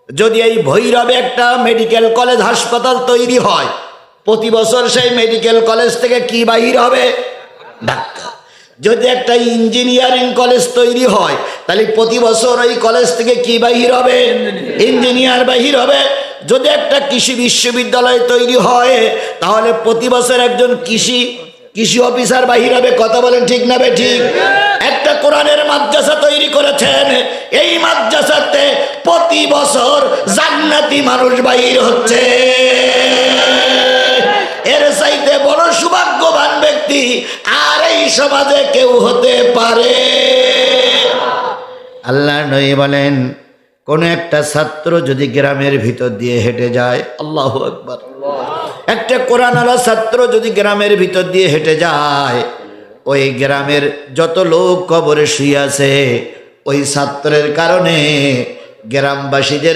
যদি এই ভৈরবে একটা মেডিকেল কলেজ হাসপাতাল তৈরি হয়, প্রতি বছর সেই মেডিকেল কলেজ থেকে কি বাহির হবে? ডাক্তার। যদি একটা ইঞ্জিনিয়ারিং কলেজ তৈরি হয়, তাহলে প্রতি বছর ওই কলেজ থেকে কি বাহির হবে? ইঞ্জিনিয়ার বাহির হবে। যদি একটা কৃষি বিশ্ববিদ্যালয় তৈরি হয়, তাহলে প্রতি বছর একজন কৃষি অফিসার বাহির হবে। কথা বলেন ঠিক না বেঠিক? একটা কোরআনের মাদ্রাসা তৈরি করেছেন, এই মাদ্রাসাতে প্রতি বছর জান্নাতি মানুষ বাহির হচ্ছে। এর চাইতে বড় সৌভাগ্যবান ব্যক্তি আর এই সমাজে কেউ হতে পারে? আল্লাহ নবী বলেন, কোন একটা ছাত্র যদি গ্রামের ভিতর দিয়ে হেঁটে যায়, আল্লাহু আকবার, একটা কোরআনওয়ালা ছাত্র যদি গ্রামের ভিতর দিয়ে হেঁটে যায়, ওই গ্রামের যত লোক কবরে শুয়ে আছে, ওই ছাত্রের কারণে গ্রামবাসীদের